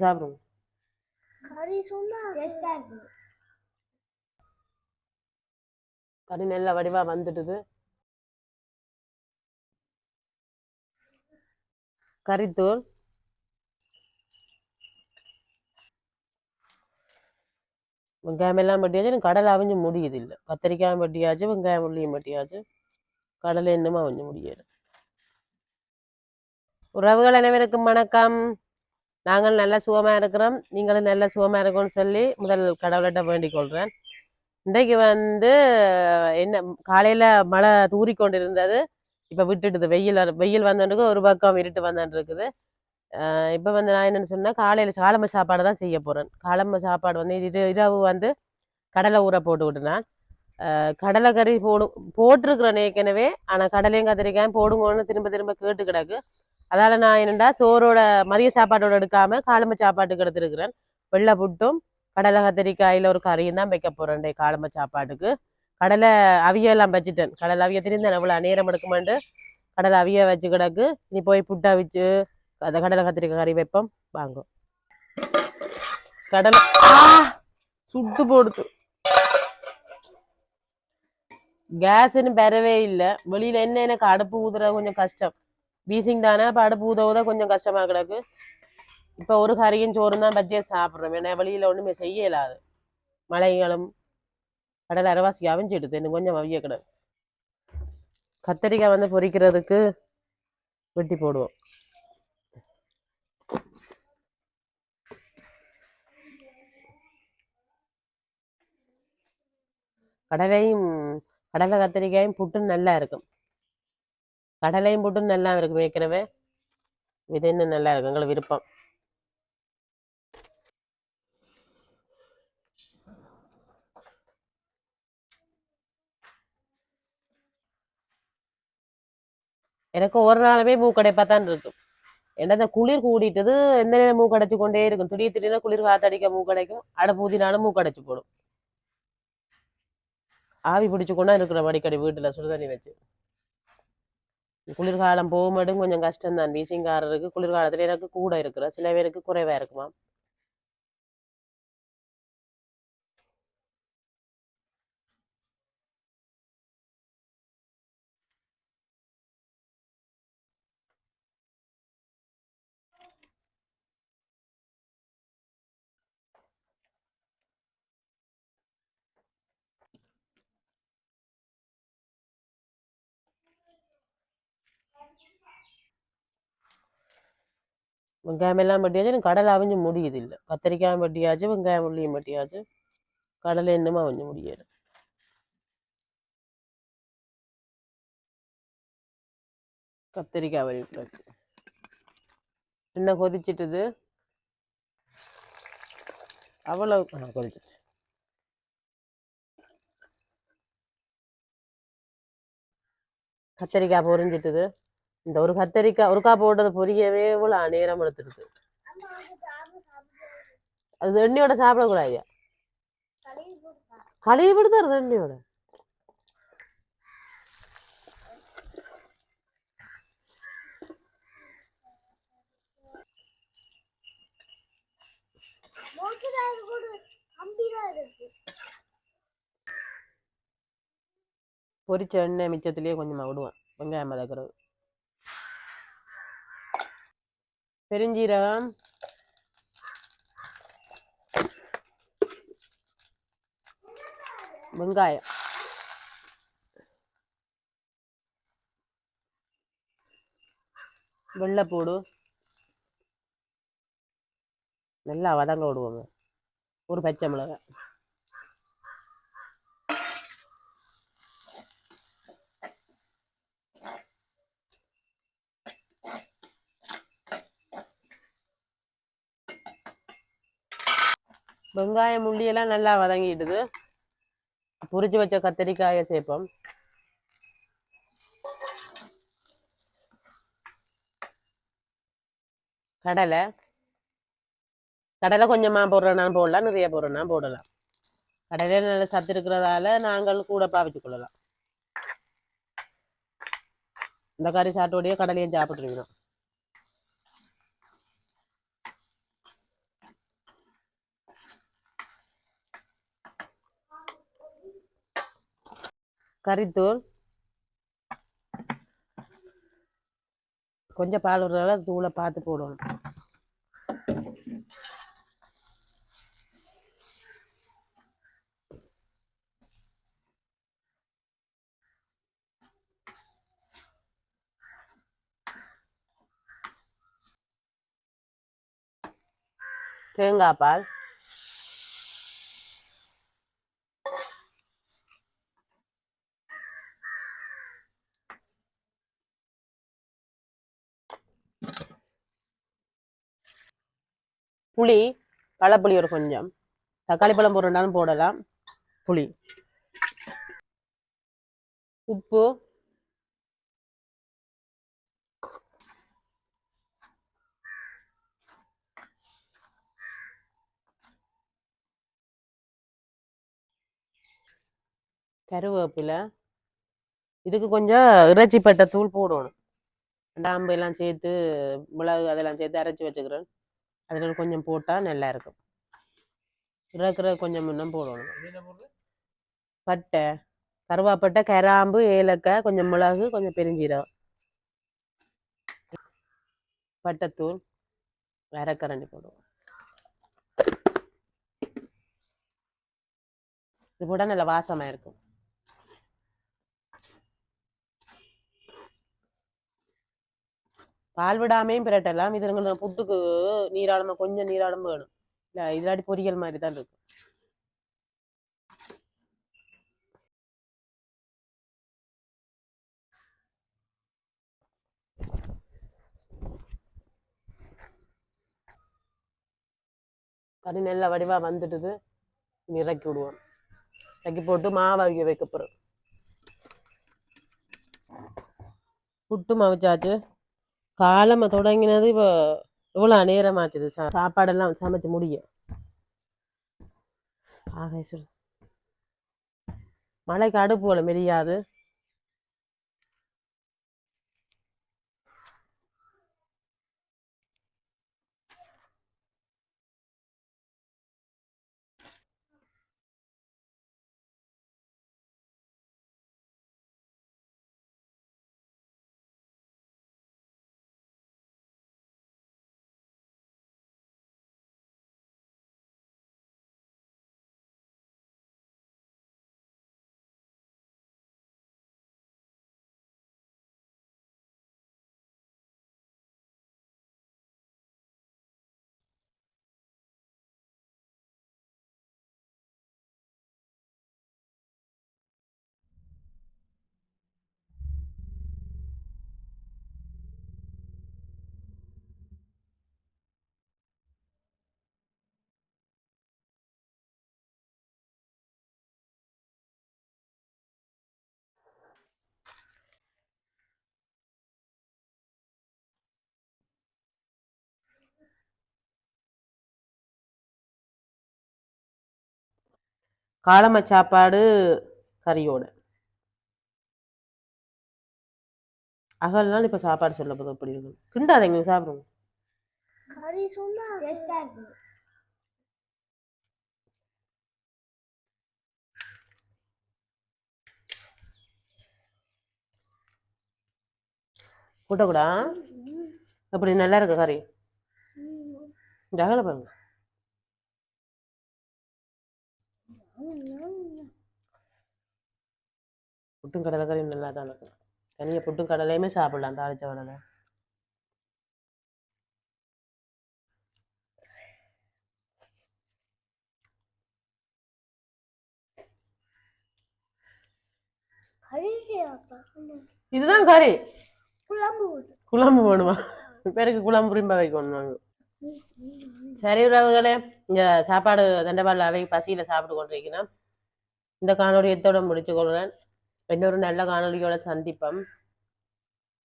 சாப்பிடுங்க. கறி நல்ல வடிவா வந்துடுது. கறித்தூள், வெங்காயம் எல்லாம் வெட்டியாச்சு. கடலை அவிஞ்சு முடியுது இல்லை. கத்திரிக்காயும் வெட்டியாச்சு, வெங்காயம் உள்ளியும் வெட்டியாச்சு. கடலை இன்னும் அவிஞ்சு முடியாது. உறவுகள் அனைவருக்கும் வணக்கம். நாங்கள் நல்ல சுகமா இருக்கிறோம். நீங்களும் நல்ல சுகமா இருக்கும்னு சொல்லி முதல் கடவுள்கிட்ட வேண்டிக் கொள்றேன். இன்றைக்கு என்ன காலையில மழை தூறி கொண்டிருந்தது. இப்ப விட்டுடுது. வெயில் வந்துருக்கு. ஒரு பக்கம் இருட்டு வந்துட்டு இருக்குது. இப்ப நான் என்னன்னு சொன்னா காலையில காலம்பு சாப்பாடு தான் செய்ய போறேன். காலம்பு சாப்பாடு இரவு கடலை ஊற போட்டு விட்டுனான். கடலை கறி போட்டிருக்கிறேன் ஏற்கனவே. ஆனா கடலையும் கத்திரிக்காயும் போடுங்கன்னு திரும்ப திரும்ப கேட்டு கிடக்கு. அதால நான் என்னண்டா சோறோட மதிய சாப்பாட்டோட எடுக்காம காலம்பு சாப்பாட்டுக்கு எடுத்துருக்கிறேன். வெள்ளை புட்டும் கடலை கத்திரிக்காயில ஒரு கறியும் தான் வைக்க போறேன் காலம்பு சாப்பாட்டுக்கு. கடலை அவியெல்லாம் வச்சுட்டேன். கடலை அவிய தெரிந்தேன் எவ்வளோ நேரம் எடுக்குமாண்டு கடலை அவிய வச்சு கிடக்கு. நீ போய் புட்டா வச்சு அந்த கடலை கத்திரிக்காய் கறி வைப்போம் வாங்க. கடலை சுட்டு போடுது. கேஸ்ன்னு பெறவே இல்லை. வெளியில என்ன எனக்கு அடுப்பு ஊதுற கொஞ்சம் கஷ்டம். பீசிங் தானே. அப்போ அடுப்பு ஊத கொஞ்சம் கஷ்டமா கிடக்கு. இப்போ ஒரு கறியும் சோறும் தான் பஜ்ஜியை சாப்பிட்றோம். ஏன்னா வெளியில ஒன்றுமே செய்ய இயலாது. மழைகளும் கடலை அரைவாசி அவிஞ்சிடுது. இன்னும் கொஞ்சம் அவிய கிடக்கு. கத்திரிக்காய் பொரிக்கிறதுக்கு வெட்டி போடுவோம். கடலை கத்திரிக்காயும் புட்டும் நல்லா இருக்கும். கடலையும் புட்டும் நல்லா இருக்கும் ஏற்கனவே. இது இன்னும் நல்லா இருக்கும். எங்களுக்கு விருப்பம். எனக்கு ஒரு நாளுமே மூக்கடைப்பாத்தான் இருக்கும். ஏன்னா குளிர் கூடிட்டது. எந்த நேரம் மூக்கடைச்சு கொண்டே இருக்கும். திடீர்னு குளிர் காத்தடிக்க மூக்கடைக்கும். பூதினாலும் மூக்கடைச்சு போடும். ஆவி பிடிச்சு கொண்டா இருக்கிற அடிக்கடி வீட்டுல சுடுதண்ணி வச்சு. குளிர்காலம் போகும்போதும் கொஞ்சம் கஷ்டம் தான். வீசிங்காரருக்கு குளிர்காலத்துல எனக்கு கூட இருக்கிற சில பேருக்கு குறைவா இருக்குமா. வெங்காயம் எல்லாம் வெட்டியாச்சு. கடலை அவிஞ்சு முடியுது இல்லை. கத்திரிக்காயும் வெட்டியாச்சு, வெங்காயம் உள்ளியும் வெட்டியாச்சு. கடலை இன்னும் அவிஞ்சு முடியாது. கத்திரிக்காய் வலிக்கு என்ன கொதிச்சிட்டுது. அவ்வளவு கொதிச்சிட்டு கத்திரிக்காய் பொரிஞ்சிட்டுது. இந்த ஒரு கத்திரிக்காய் ஒருக்கா போட்டது பொரியவே இவ்வளோ நேரம் எடுத்துருக்கு. அது எண்ணெயோட சாப்பிடக்கூடாது. கழுவி விடுதறது எண்ணெயோட. பொரிச்ச எண்ணெய் மிச்சத்திலேயே கொஞ்சமா விடுவேன். வெங்காயம் வதக்குறது. பெருஞ்சீரகம், வெங்காயம், வெள்ளைப்பூடு நல்லா வதங்க விடுவோங்க. ஒரு பச்சை மிளகாய், வெங்காயம் முள்ளியெல்லாம் நல்லா வதங்கிடுது. பொரிச்சு வச்ச கத்திரிக்காயை சேர்ப்போம். கடலை கொஞ்சமா போடுறேன்னா போடலாம், நிறைய போடுறேன்னா போடலாம். கடையில நல்ல சத்து இருக்கிறதால நாங்கள் கூட பாவிச்சு கொள்ளலாம். இந்த கறி சாட்டோடைய கடலையும் சாப்பிட்டுருக்கணும். கறித்தூள், கொஞ்சம் பால் விடுறதால தூளை பார்த்து போடணும். தேங்காய் பால், புளி, பழப்புளி ஒரு கொஞ்சம், தக்காளி பழம் போடுறதுனாலும் போடலாம், புளி, உப்பு, கருவேப்பிலை, இதுக்கு கொஞ்சம் இறைச்சி பட்டை தூள் போடணும். டாம்பு எல்லாம் சேர்த்து மிளகு அதெல்லாம் சேர்த்து அரைச்சி வச்சுக்கிறேன். அதில் கொஞ்சம் போட்டால் நல்லா இருக்கும். இறக்குற கொஞ்சம் முன்னும் போடணும். பட்டை, கருவாப்பட்டை, கிராம்பு, ஏலக்காய், கொஞ்சம் மிளகு, கொஞ்சம் பெருஞ்சீரகம், பட்டைத்தூள், அரைக்கரண்டி போடுவோம். இது போட்டால் நல்ல வாசமாக இருக்கும். பால் விடாமையும் பிரட்டலாம். இது புட்டுக்கு நீராடமாக கொஞ்சம் நீராடமாக வேணும். இல்லை இதாடி பொரியல் மாதிரி தான் இருக்கும். கறி நல்ல வடிவாக வந்துட்டுது. இறக்கி விடுவோம். இறக்கி போட்டு மாவு வைக்க போகிறோம். புட்டு மாவுச்சாச்சு. காலமாக தொடங்கினது இப்போ இவ்வளோ நேரமாச்சுது. சாப்பாடெல்லாம் சமைச்சு முடிய. ஆக சொல் மழைக்கு அடுப்பு போல மெரியாது. காலம சாப்பாடு கறியோட அகல்னாலும் இப்போ சாப்பாடு சொல்ல போதும். எப்படி இருக்கும் கிண்டாதீங்க, சாப்பிடுங்க. கூட்டக்கூடா அப்படி நல்லா இருக்கு கறி. அகல பாருங்க. புட்டும் கடலை கறி நல்லா தான் இருக்கும். தனியாக புட்டும் கடலையுமே சாப்பிடலாம். தாளிச்ச கடலை இதுதான் கறி. குழம்பு வேணுமா? பேருக்கு குழம்பு விரும்ப வைக்கணும். சரி உறவுகளே, இந்த சாப்பாடு தண்டபாடில் அவை பசியில் சாப்பிட்டு கொண்டிருக்கிறேன். இந்த காணொலி எத்தோட முடிச்சு கொள்கிறேன். இன்னொரு நல்ல காணொலியோட சந்திப்போம்.